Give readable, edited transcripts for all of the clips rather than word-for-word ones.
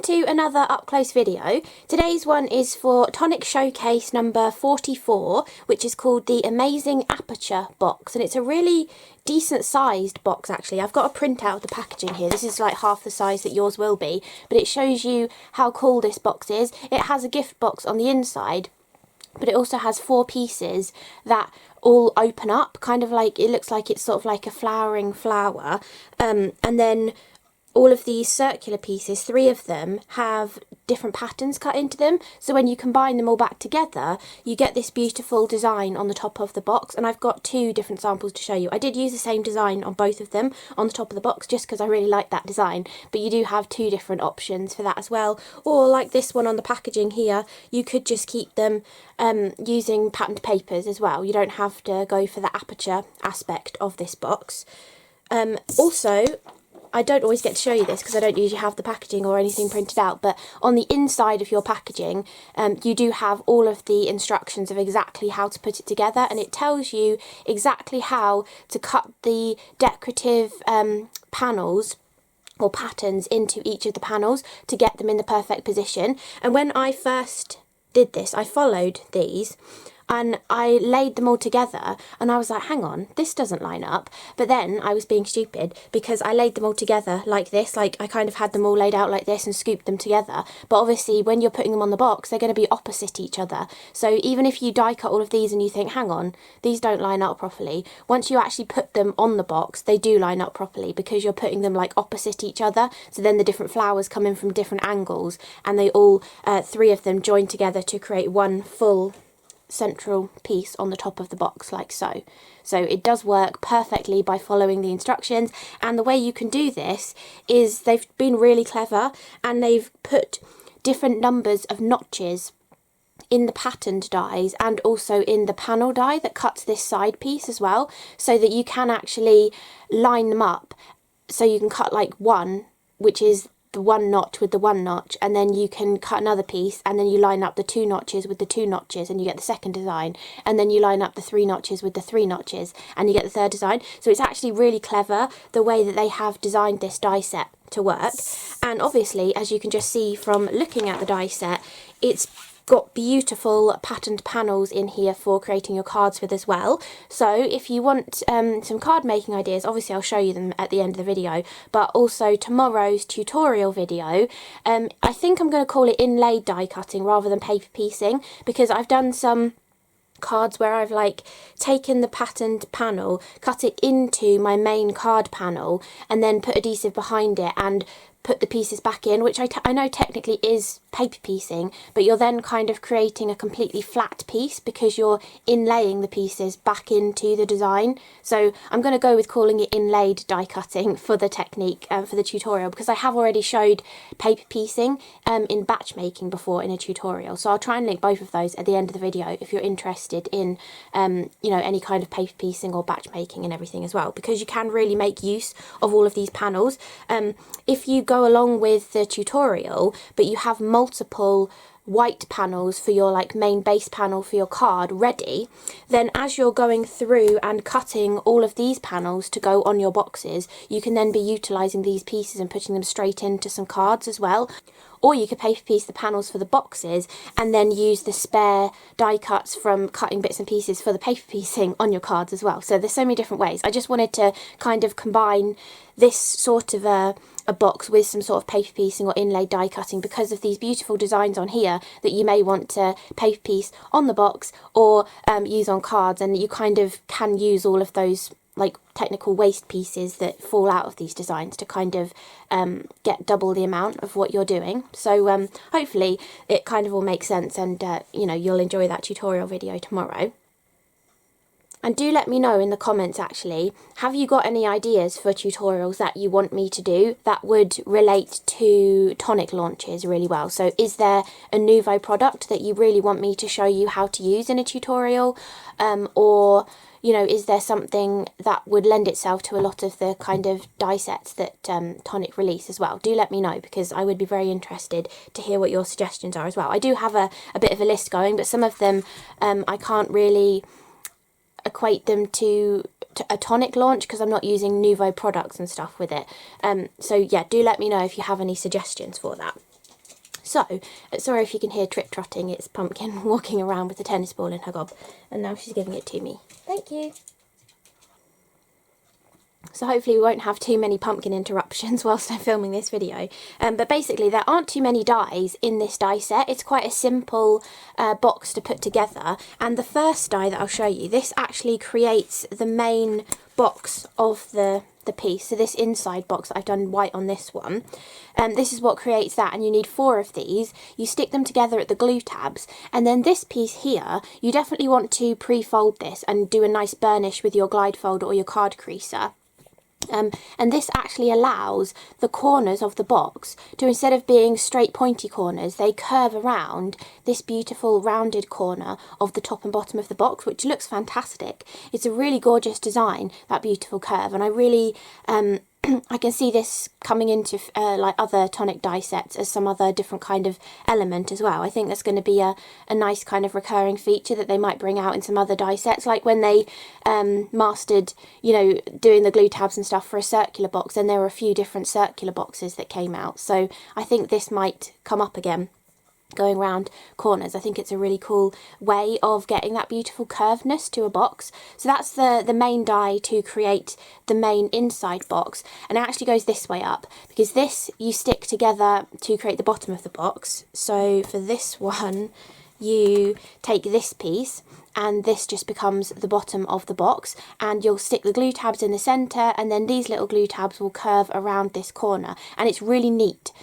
welcome to another up close video. Today's one is for Tonic Showcase number 44, which is called the Amazing Aperture box, and it's a really decent sized box actually. I've got a printout of the packaging here. This is like half the size that yours will be, but it shows you how cool this box is. It has a gift box on the inside, but it also has 4 pieces that all open up, kind of like, it looks like it's sort of like a flowering flower, and then all of these circular pieces, 3 of them, have different patterns cut into them. So when you combine them all back together, you get this beautiful design on the top of the box. And I've got 2 different samples to show you. I did use the same design on both of them on the top of the box just because I really like that design. But you do have 2 different options for that as well. Or like this one on the packaging here, you could just keep them using patterned papers as well. You don't have to go for the aperture aspect of this box. Also, I don't always get to show you this because I don't usually have the packaging or anything printed out, but on the inside of your packaging you do have all of the instructions of exactly how to put it together, and it tells you exactly how to cut the decorative panels or patterns into each of the panels to get them in the perfect position. And when I first did this, I followed these and I laid them all together and I was like, hang on, this doesn't line up. But then I was being stupid because I laid them all together like this, like I kind of had them all laid out like this and scooped them together. But obviously when you're putting them on the box, they're going to be opposite each other. So even if you die cut all of these and you think, hang on, these don't line up properly, once you actually put them on the box, they do line up properly because you're putting them like opposite each other. So then the different flowers come in from different angles and they all, 3 of them join together to create one full central piece on the top of the box, like so. So it does work perfectly by following the instructions, and the way you can do this is they've been really clever and they've put different numbers of notches in the patterned dies and also in the panel die that cuts this side piece as well, so that you can actually line them up. So you can cut like one, which is the 1 notch with the 1 notch, and then you can cut another piece and then you line up the 2 notches with the 2 notches and you get the second design, and then you line up the 3 notches with the 3 notches and you get the third design. So it's actually really clever the way that they have designed this die set to work. And obviously, as you can just see from looking at the die set, it's got beautiful patterned panels in here for creating your cards with as well. So if you want some card making ideas, obviously I'll show you them at the end of the video, but also tomorrow's tutorial video, I think I'm going to call it inlaid die cutting rather than paper piecing, because I've done some cards where I've like taken the patterned panel, cut it into my main card panel and then put adhesive behind it and put the pieces back in, which I know technically is paper piecing, but you're then kind of creating a completely flat piece because you're inlaying the pieces back into the design. So I'm going to go with calling it inlaid die cutting for the technique, for the tutorial, because I have already showed paper piecing in batch making before in a tutorial. So I'll try and link both of those at the end of the video if you're interested in you know, any kind of paper piecing or batch making and everything as well, because you can really make use of all of these panels. If you go along with the tutorial but you have multiple white panels for your like main base panel for your card ready, then as you're going through and cutting all of these panels to go on your boxes, you can then be utilising these pieces and putting them straight into some cards as well. Or you could paper piece the panels for the boxes and then use the spare die cuts from cutting bits and pieces for the paper piecing on your cards as well. So there's so many different ways. I just wanted to kind of combine this sort of a box with some sort of paper piecing or inlaid die cutting because of these beautiful designs on here that you may want to paper piece on the box or use on cards, and you kind of can use all of those like technical waste pieces that fall out of these designs to kind of get double the amount of what you're doing. So hopefully it kind of all makes sense, and you know, you'll enjoy that tutorial video tomorrow. And do let me know in the comments actually, have you got any ideas for tutorials that you want me to do that would relate to Tonic launches really well? So is there a nouveau product that you really want me to show you how to use in a tutorial? Or, you know, is there something that would lend itself to a lot of the kind of die sets that Tonic release as well? Do let me know, because I would be very interested to hear what your suggestions are as well. I do have a bit of a list going, but some of them I can't really equate them to a Tonic launch because I'm not using nouveau products and stuff with it. So yeah, do let me know if you have any suggestions for that. So, sorry if you can hear trip-trotting, it's Pumpkin walking around with a tennis ball in her gob, and now she's giving it to me. Thank you. So hopefully we won't have too many Pumpkin interruptions whilst I'm filming this video. But basically there aren't too many dies in this die set. It's quite a simple box to put together. And the first die that I'll show you, this actually creates the main box of the piece. So this inside box that I've done white on this one. This is what creates that, and you need 4 of these. You stick them together at the glue tabs, and then this piece here, you definitely want to pre-fold this and do a nice burnish with your glide folder or your card creaser. And this actually allows the corners of the box to, instead of being straight pointy corners, they curve around this beautiful rounded corner of the top and bottom of the box, which looks fantastic. It's a really gorgeous design, that beautiful curve, and I really I can see this coming into like other Tonic die sets as some other different kind of element as well. I think that's going to be a nice kind of recurring feature that they might bring out in some other die sets, like when they mastered, you know, doing the glue tabs and stuff for a circular box, and there were a few different circular boxes that came out. So I think this might come up again, going round corners. I think it's a really cool way of getting that beautiful curvedness to a box. So that's the main die to create the main inside box, and it actually goes this way up, because this you stick together to create the bottom of the box. So for this one you take this piece and this just becomes the bottom of the box, and you'll stick the glue tabs in the centre, and then these little glue tabs will curve around this corner, and it's really neat.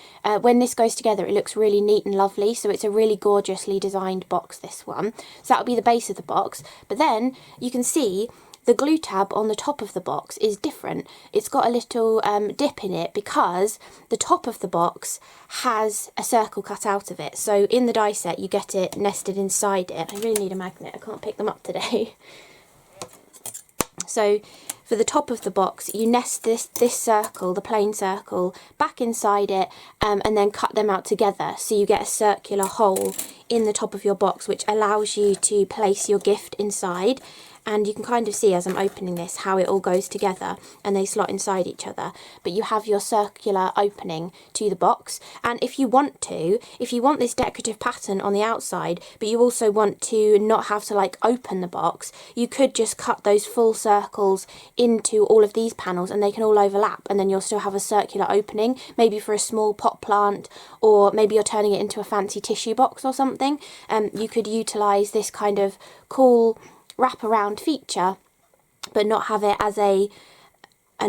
When this goes together it looks really neat and lovely, so it's a really gorgeously designed box, this one. So that'll be the base of the box, but then you can see the glue tab on the top of the box is different. It's got a little dip in it because the top of the box has a circle cut out of it. So in the die set you get it nested inside it. I really need a magnet, I can't pick them up today. So for the top of the box you nest this circle, the plain circle, back inside it, and then cut them out together, so you get a circular hole in the top of your box, which allows you to place your gift inside. And you can kind of see as I'm opening this how it all goes together and they slot inside each other. But you have your circular opening to the box. And if you want this decorative pattern on the outside, but you also want to not have to like open the box, you could just cut those full circles into all of these panels and they can all overlap, and then you'll still have a circular opening, maybe for a small pot plant, or maybe you're turning it into a fancy tissue box or something. You could utilise this kind of cool wraparound feature but not have it as an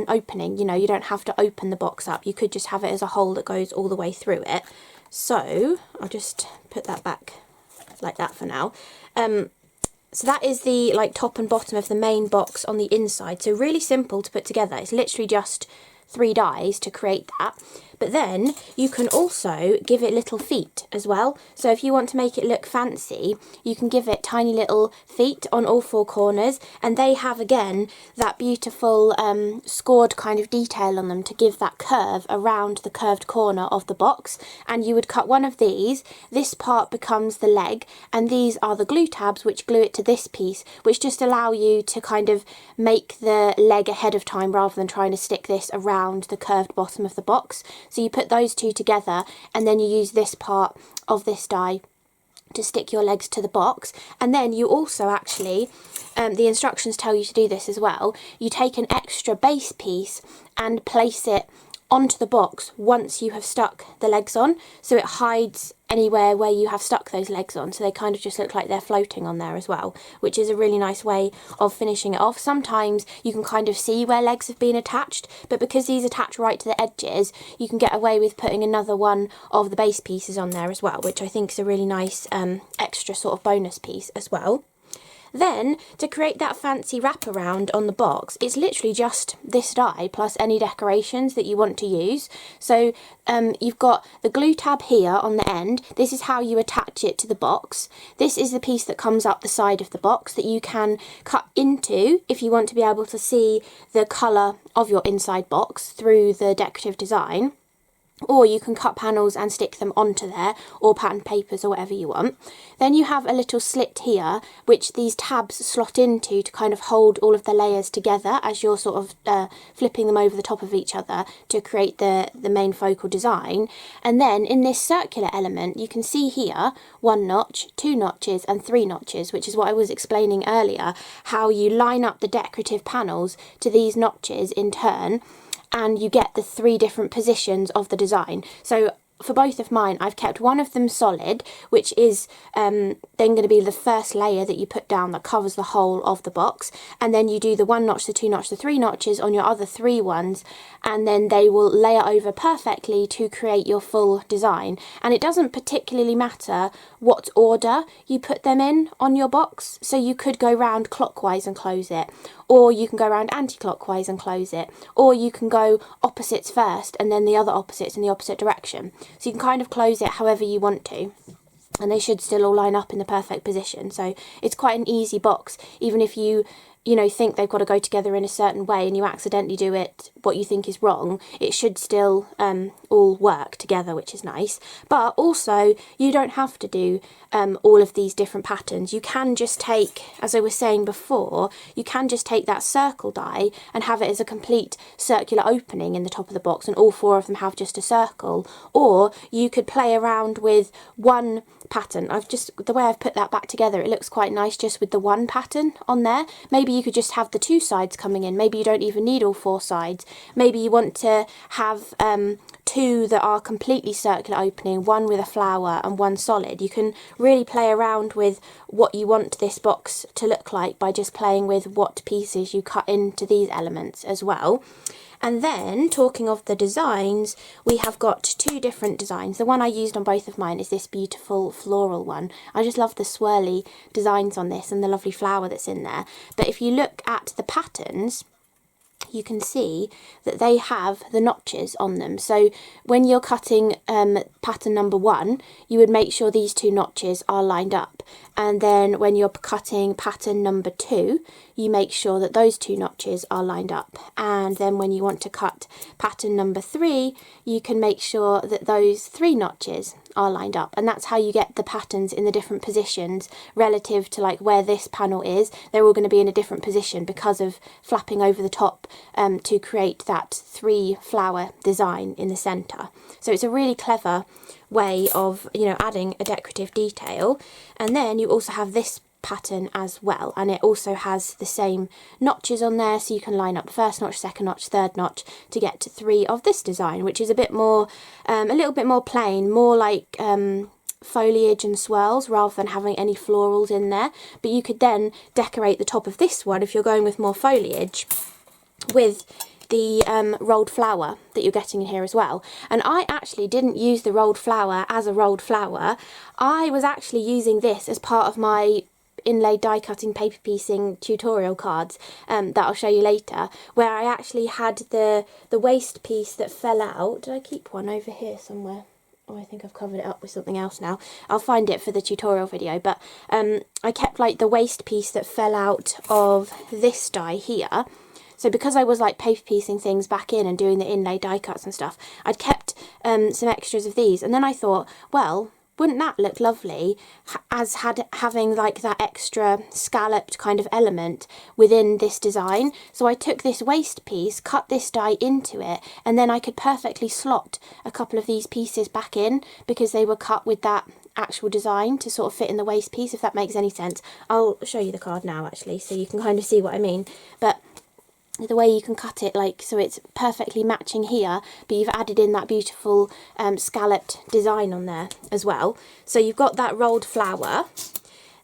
opening. You know, you don't have to open the box up, you could just have it as a hole that goes all the way through it. So I'll just put that back like that for now. So that is the like top and bottom of the main box on the inside. So really simple to put together. It's literally just 3 dies to create that. But then you can also give it little feet as well. So if you want to make it look fancy, you can give it tiny little feet on all 4 corners, and they have again that beautiful scored kind of detail on them to give that curve around the curved corner of the box. And you would cut one of these, this part becomes the leg, and these are the glue tabs which glue it to this piece, which just allow you to kind of make the leg ahead of time rather than trying to stick this around the curved bottom of the box. So you put those 2 together, and then you use this part of this die to stick your legs to the box. And then you also actually, the instructions tell you to do this as well, you take an extra base piece and place it onto the box once you have stuck the legs on, so it hides anywhere where you have stuck those legs on, so they kind of just look like they're floating on there as well, which is a really nice way of finishing it off. Sometimes you can kind of see where legs have been attached, but because these attach right to the edges, you can get away with putting another one of the base pieces on there as well, which I think is a really nice extra sort of bonus piece as well. Then, to create that fancy wraparound on the box, it's literally just this die plus any decorations that you want to use. So you've got the glue tab here on the end. This is how you attach it to the box. This is the piece that comes up the side of the box that you can cut into if you want to be able to see the colour of your inside box through the decorative design. or you can cut panels and stick them onto there, or pattern papers or whatever you want. Then you have a little slit here which these tabs slot into to kind of hold all of the layers together as you're sort of flipping them over the top of each other to create the main focal design. And then in this circular element you can see here 1 notch, 2 notches and 3 notches, which is what I was explaining earlier, how you line up the decorative panels to these notches in turn, and you get the 3 different positions of the design. So for both of mine, I've kept one of them solid, which is then going to be the first layer that you put down that covers the whole of the box. And then you do the 1 notch, the 2 notch, the 3 notches on your other 3 ones, and then they will layer over perfectly to create your full design. And it doesn't particularly matter what order you put them in on your box. So you could go round clockwise and close it, or you can go around anti-clockwise and close it, or you can go opposites first and then the other opposites in the opposite direction. So you can kind of close it however you want to, and they should still all line up in the perfect position. So it's quite an easy box, even if you think they've got to go together in a certain way and you accidentally do it what you think is wrong, it should still all work together, which is nice. But also you don't have to do all of these different patterns. You can just take, as I was saying before, you can just take that circle die and have it as a complete circular opening in the top of the box, and all 4 of them have just a circle. Or you could play around with one pattern. The way I've put that back together, it looks quite nice just with the one pattern on there. Maybe you could just have the 2 sides coming in. Maybe you don't even need all 4 sides. Maybe you want to have 2 that are completely circular opening, 1 with a flower and 1 solid. You can really play around with what you want this box to look like by just playing with what pieces you cut into these elements as well. And then, talking of the designs, we have got 2 different designs. The one I used on both of mine is this beautiful floral one. I just love the swirly designs on this and the lovely flower that's in there. But if you look at the patterns, you can see that they have the notches on them. So when you're cutting pattern number 1, you would make sure these 2 notches are lined up. And then when you're cutting pattern number 2, you make sure that those 2 notches are lined up. And then when you want to cut pattern number 3, you can make sure that those 3 notches are lined up. And that's how you get the patterns in the different positions relative to like where this panel is. They're all going to be in a different position because of flapping over the top to create that 3 flower design in the centre. So it's a really clever way of adding a decorative detail. And then you also have this pattern as well, and it also has the same notches on there, so you can line up the 1st notch, 2nd notch, 3rd notch to get to 3 of this design, which is a bit more a little bit more plain, more like foliage and swirls rather than having any florals in there. But you could then decorate the top of this one, if you're going with more foliage, with the rolled flower that you're getting in here as well. And I actually didn't use the rolled flower as a rolled flower. I was actually using this as part of my inlaid die cutting paper piecing tutorial cards that I'll show you later, where I actually had the waste piece that fell out. Did I keep one over here somewhere? Oh, I think I've covered it up with something else now. I'll find it for the tutorial video, but I kept like the waste piece that fell out of this die here. So because I was like paper piecing things back in and doing the inlay die cuts and stuff, I'd kept some extras of these, and then I thought, well, wouldn't that look lovely as having like that extra scalloped kind of element within this design? So I took this waste piece, cut this die into it, and then I could perfectly slot a couple of these pieces back in because they were cut with that actual design to sort of fit in the waste piece, if that makes any sense. I'll show you the card now actually, so you can kind of see what I mean. But the way you can cut it like so it's perfectly matching here, but you've added in that beautiful scalloped design on there as well. So you've got that rolled flower.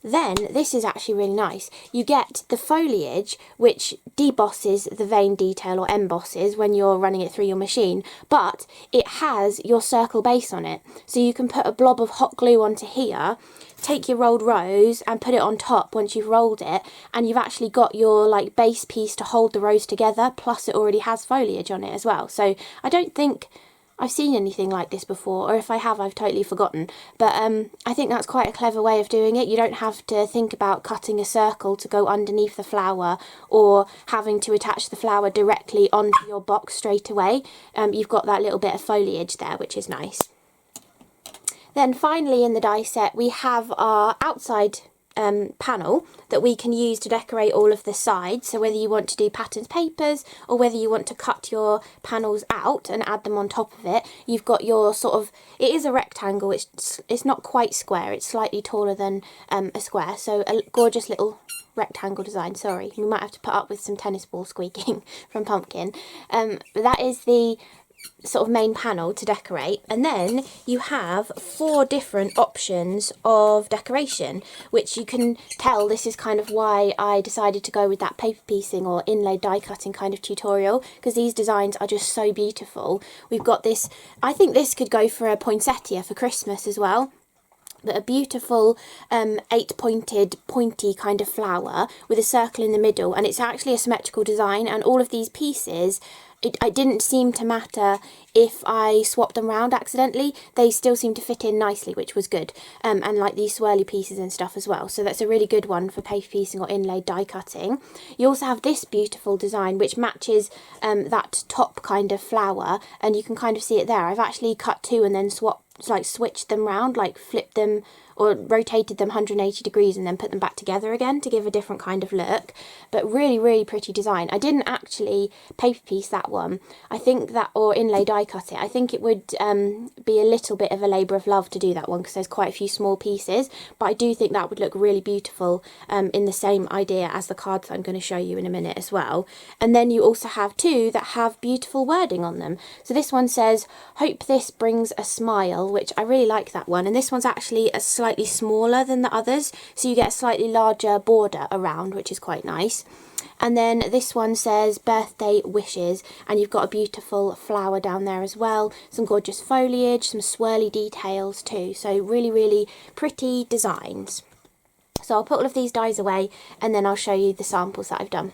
Then this is actually really nice. You get the foliage, which debosses the vein detail or embosses when you're running it through your machine, but it has your circle base on it. So you can put a blob of hot glue onto here, take your rolled rose and put it on top once you've rolled it, and you've actually got your like base piece to hold the rose together, plus it already has foliage on it as well. So I don't think I've seen anything like this before, or if I have, I've totally forgotten. But I think that's quite a clever way of doing it. You don't have to think about cutting a circle to go underneath the flower, or having to attach the flower directly onto your box straight away. You've got that little bit of foliage there, which is nice. Then finally in the die set we have our outside panel that we can use to decorate all of the sides. So whether you want to do patterned papers or whether you want to cut your panels out and add them on top of it, you've got your sort of, it is a rectangle, it's not quite square, it's slightly taller than a square, so a gorgeous little rectangle design. Sorry, we might have to put up with some tennis ball squeaking from Pumpkin. But that is the sort of main panel to decorate, and then you have 4 different options of decoration, which you can tell this is kind of why I decided to go with that paper piecing or inlay die cutting kind of tutorial, because these designs are just so beautiful. We've got this, I think this could go for a poinsettia for Christmas as well. But a beautiful 8-pointed pointy kind of flower with a circle in the middle, and it's actually a symmetrical design, and all of these pieces, it didn't seem to matter if I swapped them around accidentally, they still seem to fit in nicely, which was good. And like these swirly pieces and stuff as well, so that's a really good one for paper piecing or inlaid die cutting. You also have this beautiful design which matches that top kind of flower, and you can kind of see it there. I've actually cut 2 and then switched them round, like flipped them or rotated them 180 degrees and then put them back together again to give a different kind of look. But really pretty design. I didn't actually paper piece that one, I think that, or inlay die cut it. I think it would be a little bit of a labour of love to do that one because there's quite a few small pieces, but I do think that would look really beautiful in the same idea as the cards that I'm going to show you in a minute as well. And then you also have 2 that have beautiful wording on them. So this one says, "Hope this brings a smile," which I really like that one, and this one's actually a slightly smaller than the others, so you get a slightly larger border around, which is quite nice. And then this one says "Birthday Wishes," and you've got a beautiful flower down there as well, some gorgeous foliage, some swirly details too, so really pretty designs. So I'll put all of these dies away and then I'll show you the samples that I've done.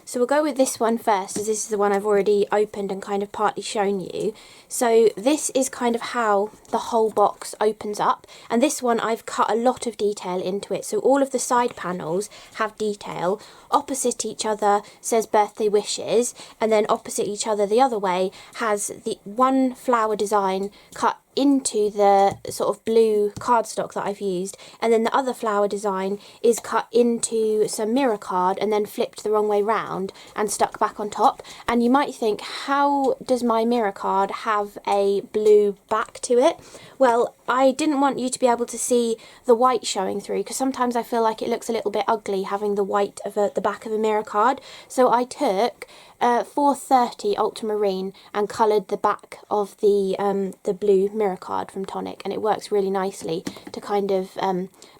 So we'll go with this one first, as this is the one I've already opened and kind of partly shown you. So this is kind of how the whole box opens up, and this one I've cut a lot of detail into it. So all of the side panels have detail. Opposite each other says "Birthday Wishes," and then opposite each other the other way has the one flower design cut into the sort of blue cardstock that I've used, and then the other flower design is cut into some mirror card and then flipped the wrong way round and stuck back on top. And you might think, how does my mirror card have a blue back to it? Well, I didn't want you to be able to see the white showing through, because sometimes I feel like it looks a little bit ugly having the white of the back of a mirror card. So I took 430 ultramarine and coloured the back of the blue mirror card from Tonic, and it works really nicely to kind of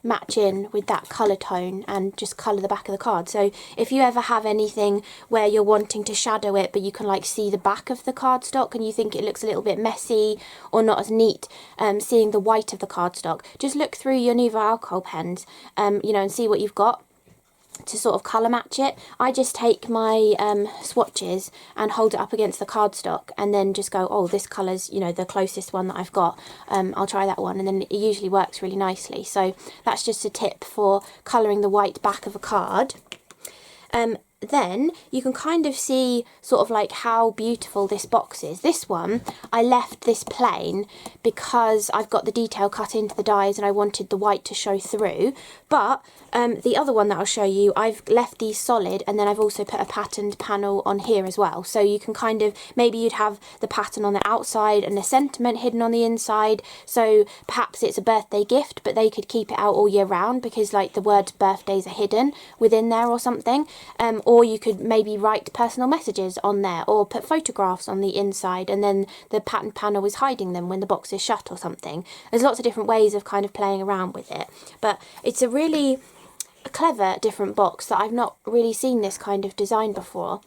match in with that colour tone and just colour the back of the card. So if you ever have anything where you're wanting to shadow it but you can like see the back of the cardstock and you think it looks a little bit messy or not as neat, seeing the white of the cardstock, just look through your Nouveau alcohol pens, you know, and see what you've got to sort of colour match it. I just take my swatches and hold it up against the cardstock and then just go, oh, this colour's, you know, the closest one that I've got, I'll try that one, and then it usually works really nicely. So that's just a tip for colouring the white back of a card. Then you can kind of see sort of like how beautiful this box is. This one, I left this plain because I've got the detail cut into the dies and I wanted the white to show through. But the other one that I'll show you, I've left these solid, and then I've also put a patterned panel on here as well. So you can kind of, maybe you'd have the pattern on the outside and the sentiment hidden on the inside. So perhaps it's a birthday gift, but they could keep it out all year round because like the word birthdays are hidden within there or something. Or you could maybe write personal messages on there, or put photographs on the inside and then the patterned panel is hiding them when the box is shut or something. There's lots of different ways of kind of playing around with it, but it's a really clever different box that I've not really seen this kind of design before.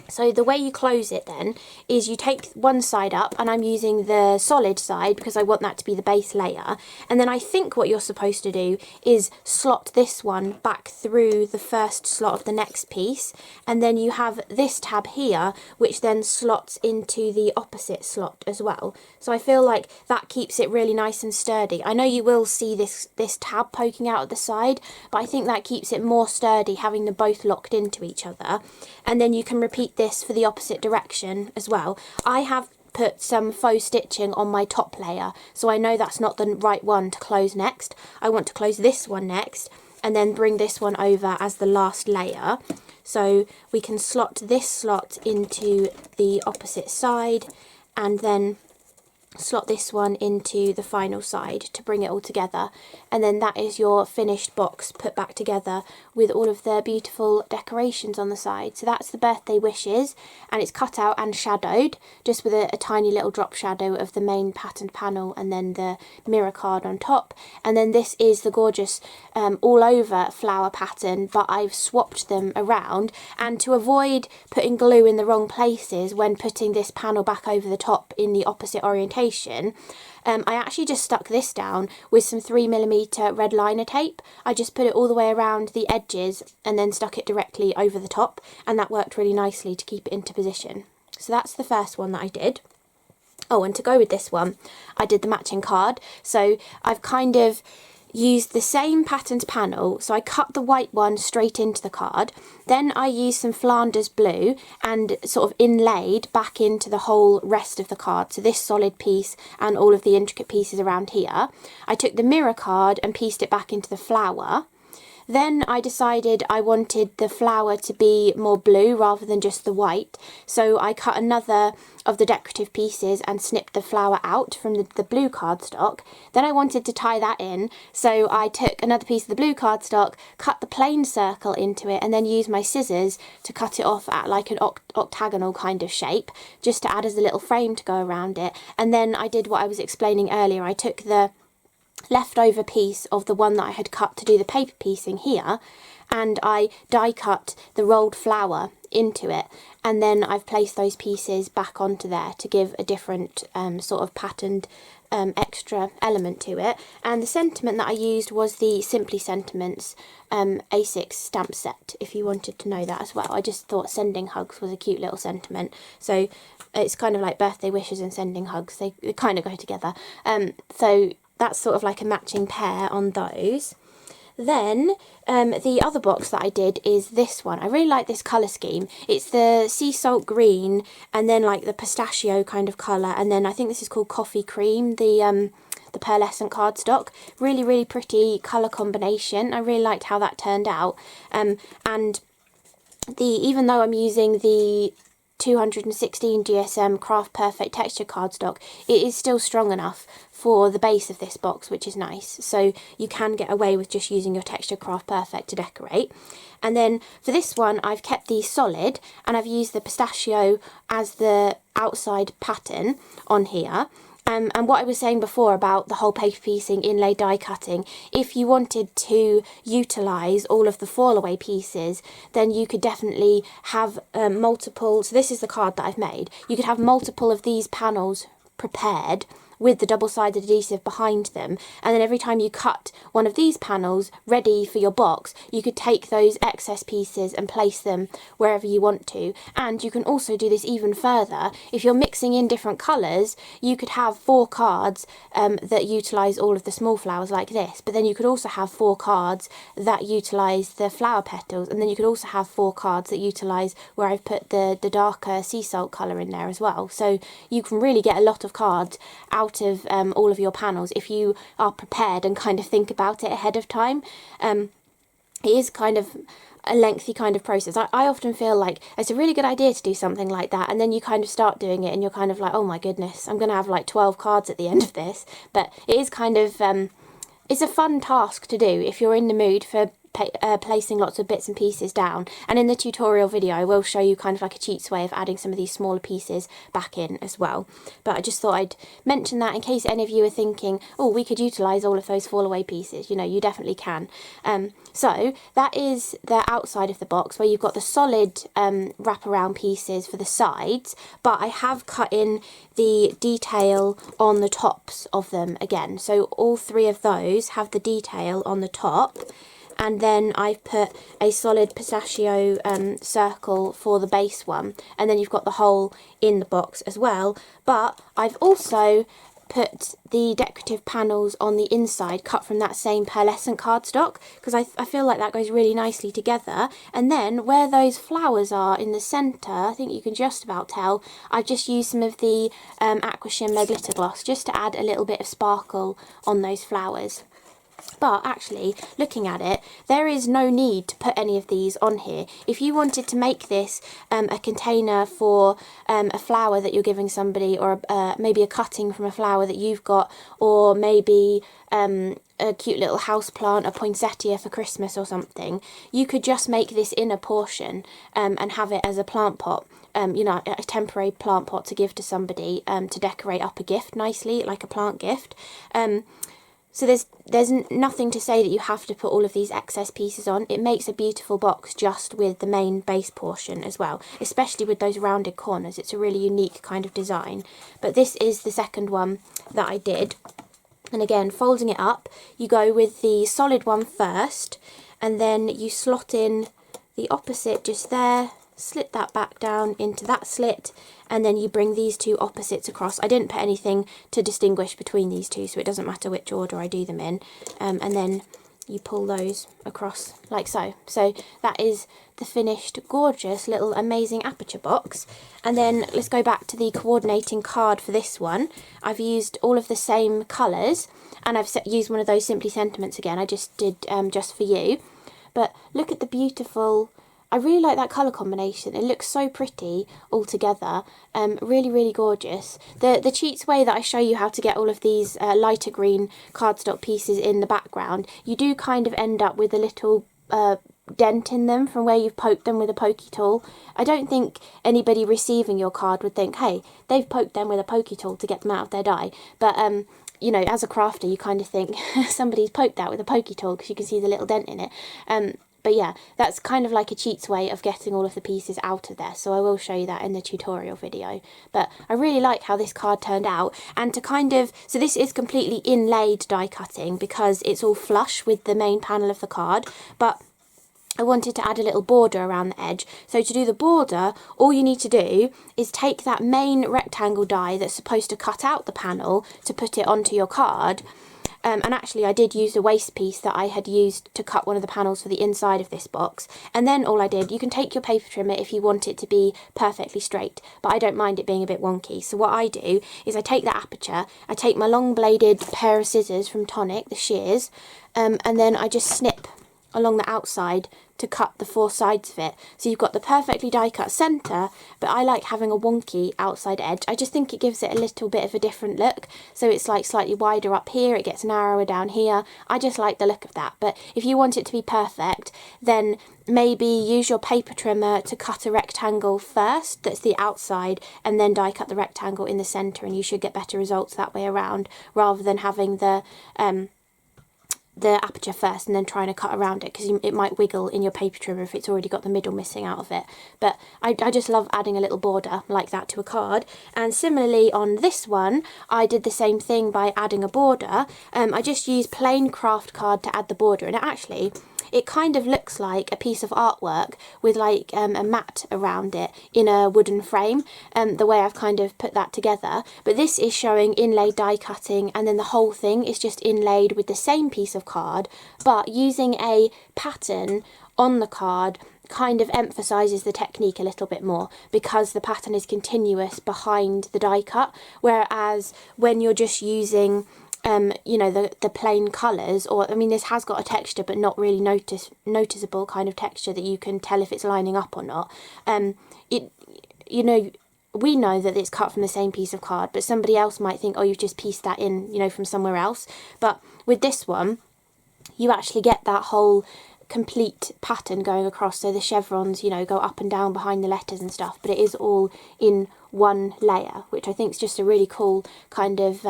So the way you close it then is you take one side up, and I'm using the solid side because I want that to be the base layer. And then I think what you're supposed to do is slot this one back through the first slot of the next piece. And then you have this tab here, which then slots into the opposite slot as well. So I feel like that keeps it really nice and sturdy. I know you will see this tab poking out at the side, but I think that keeps it more sturdy having them both locked into each other. And then you can repeat this for the opposite direction as well. I have put some faux stitching on my top layer, so I know that's not the right one to close next. I want to close this one next and then bring this one over as the last layer. So we can slot this slot into the opposite side and then slot this one into the final side to bring it all together, and then that is your finished box put back together with all of the beautiful decorations on the side. So that's the birthday wishes, and it's cut out and shadowed just with a tiny little drop shadow of the main patterned panel and then the mirror card on top. And then this is the gorgeous all over flower pattern, but I've swapped them around, and to avoid putting glue in the wrong places when putting this panel back over the top in the opposite orientation, I actually just stuck this down with some 3mm red liner tape. I just put it all the way around the edges and then stuck it directly over the top, and that worked really nicely to keep it into position. So that's the first one that I did. Oh, and to go with this one, I did the matching card. So I've kind of used the same patterned panel, so I cut the white one straight into the card, then I used some Flanders blue and sort of inlaid back into the whole rest of the card, so this solid piece and all of the intricate pieces around here. I took the mirror card and pieced it back into the flower. Then I decided I wanted the flower to be more blue rather than just the white, so I cut another of the decorative pieces and snipped the flower out from the blue cardstock. Then I wanted to tie that in, so I took another piece of the blue cardstock, cut the plain circle into it, and then used my scissors to cut it off at like an octagonal kind of shape, just to add as a little frame to go around it. And then I did what I was explaining earlier. I took the leftover piece of the one that I had cut to do the paper piecing here, and I die cut the rolled flower into it, and then I've placed those pieces back onto there to give a different sort of patterned extra element to it. And the sentiment that I used was the Simply Sentiments A6 stamp set, if you wanted to know that as well. I just thought sending hugs was a cute little sentiment, so it's kind of like birthday wishes and sending hugs, they kind of go together. So that's sort of like a matching pair on those. Then the other box that I did is this one. I really like this colour scheme. It's the sea salt green and then like the pistachio kind of colour, and then I think this is called coffee cream, the pearlescent cardstock. Really, really pretty colour combination. I really liked how that turned out. And even though I'm using the 216 GSM Craft Perfect texture cardstock, it is still strong enough for the base of this box, which is nice. So you can get away with just using your texture Craft Perfect to decorate. And then for this one, I've kept the solid and I've used the pistachio as the outside pattern on here. And what I was saying before about the whole paper piecing, inlay, die cutting, if you wanted to utilise all of the fall away pieces, then you could definitely have multiple, so this is the card that I've made, you could have multiple of these panels prepared with the double-sided adhesive behind them, and then every time you cut one of these panels ready for your box, you could take those excess pieces and place them wherever you want to. And you can also do this even further. If you're mixing in different colours, you could have 4 cards that utilise all of the small flowers like this, but then you could also have 4 cards that utilise the flower petals, and then you could also have 4 cards that utilise where I've put the darker sea salt colour in there as well. So you can really get a lot of cards out of all of your panels if you are prepared and kind of think about it ahead of time. It is kind of a lengthy kind of process. I often feel like it's a really good idea to do something like that, and then you kind of start doing it and you're kind of like, oh my goodness, I'm going to have like 12 cards at the end of this. But it is kind of it's a fun task to do if you're in the mood for placing lots of bits and pieces down. And in the tutorial video I will show you kind of like a cheats way of adding some of these smaller pieces back in as well. But I just thought I'd mention that in case any of you are thinking, oh, we could utilise all of those fall away pieces. You know, you definitely can. So that is the outside of the box, where you've got the solid wraparound pieces for the sides, but I have cut in the detail on the tops of them again. So all three of those have the detail on the top, and then I've put a solid pistachio circle for the base one, and then you've got the hole in the box as well. But I've also put the decorative panels on the inside cut from that same pearlescent cardstock, because I feel like that goes really nicely together. And then where those flowers are in the centre, I think you can just about tell, I've just used some of the Aqua Shimmer glitter gloss just to add a little bit of sparkle on those flowers. But actually, looking at it, there is no need to put any of these on here. If you wanted to make this a container for a flower that you're giving somebody, or maybe a cutting from a flower that you've got, or maybe a cute little house plant, a poinsettia for Christmas or something, you could just make this in a portion and have it as a plant pot. You know, a temporary plant pot to give to somebody to decorate up a gift nicely, like a plant gift. So there's nothing to say that you have to put all of these excess pieces on. It makes a beautiful box just with the main base portion as well, especially with those rounded corners. It's a really unique kind of design. But this is the second one that I did. And again, folding it up, you go with the solid one first, and then you slot in the opposite just there, slit that back down into that slit, and then you bring these two opposites across. I didn't put anything to distinguish between these two, so it doesn't matter which order I do them in. And then you pull those across like so. So that is the finished, gorgeous little amazing Aperture box. And then let's go back to the coordinating card for this one. I've used all of the same colours, and I've used one of those Simply Sentiments again. I just did just for you. But look at the beautiful, I really like that colour combination. It looks so pretty all together. Really, really gorgeous. The cheats way that I show you how to get all of these lighter green cardstock pieces in the background, you do kind of end up with a little dent in them from where you've poked them with a pokey tool. I don't think anybody receiving your card would think, hey, they've poked them with a pokey tool to get them out of their die. But you know, as a crafter, you kind of think somebody's poked that with a pokey tool, because you can see the little dent in it. But yeah, that's kind of like a cheats way of getting all of the pieces out of there, so I will show you that in the tutorial video. But I really like how this card turned out, and to kind of, so this is completely inlaid die cutting because it's all flush with the main panel of the card, but I wanted to add a little border around the edge. So to do the border, all you need to do is take that main rectangle die that's supposed to cut out the panel to put it onto your card. And actually I did use a waste piece that I had used to cut one of the panels for the inside of this box. And then all I did, you can take your paper trimmer if you want it to be perfectly straight, but I don't mind it being a bit wonky. So what I do is I take the Aperture, I take my long bladed pair of scissors from Tonic, the shears, and then I just snip along the outside to cut the four sides of it. So you've got the perfectly die cut centre, but I like having a wonky outside edge. I just think it gives it a little bit of a different look. So it's like slightly wider up here, it gets narrower down here. I just like the look of that. But if you want it to be perfect, then maybe use your paper trimmer to cut a rectangle first, that's the outside, and then die cut the rectangle in the centre, and you should get better results that way around, rather than having the Aperture first and then trying to cut around it, because it might wiggle in your paper trimmer if it's already got the middle missing out of it. But I just love adding a little border like that to a card. And similarly on this one, I did the same thing by adding a border. I just used plain craft card to add the border, and it kind of looks like a piece of artwork with like a mat around it in a wooden frame, the way I've kind of put that together. But this is showing inlaid die cutting, and then the whole thing is just inlaid with the same piece of card, but using a pattern on the card kind of emphasises the technique a little bit more, because the pattern is continuous behind the die cut, whereas when you're just using you know, the plain colours, or I mean, this has got a texture but not really noticeable kind of texture that you can tell if it's lining up or not. You know, we know that it's cut from the same piece of card, but somebody else might think, oh, you've just pieced that in, you know, from somewhere else. But with this one, you actually get that whole complete pattern going across, so the chevrons, you know, go up and down behind the letters and stuff, but it is all in one layer, which I think is just a really cool kind of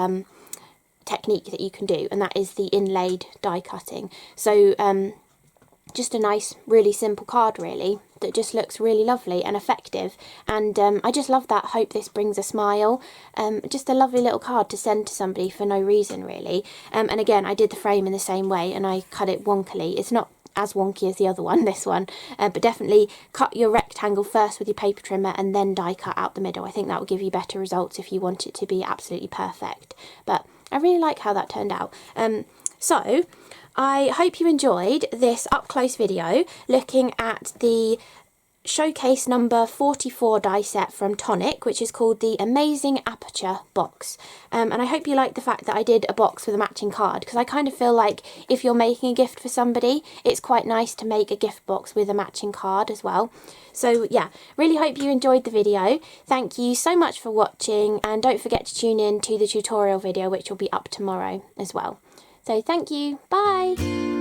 technique that you can do, and that is the inlaid die cutting. So just a nice, really simple card really, that just looks really lovely and effective, and I just love that "hope this brings a smile." Just a lovely little card to send to somebody for no reason really. And again, I did the frame in the same way, and I cut it wonkily. It's not as wonky as the other one, this one, but definitely cut your rectangle first with your paper trimmer and then die cut out the middle. I think that will give you better results if you want it to be absolutely perfect, but I really like how that turned out. So I hope you enjoyed this up-close video looking at the showcase number 44 die set from Tonic, which is called the Amazing Aperture box. And I hope you like the fact that I did a box with a matching card, because I kind of feel like if you're making a gift for somebody, it's quite nice to make a gift box with a matching card as well. So yeah, really hope you enjoyed the video. Thank you so much for watching, and don't forget to tune in to the tutorial video, which will be up tomorrow as well. So thank you, bye!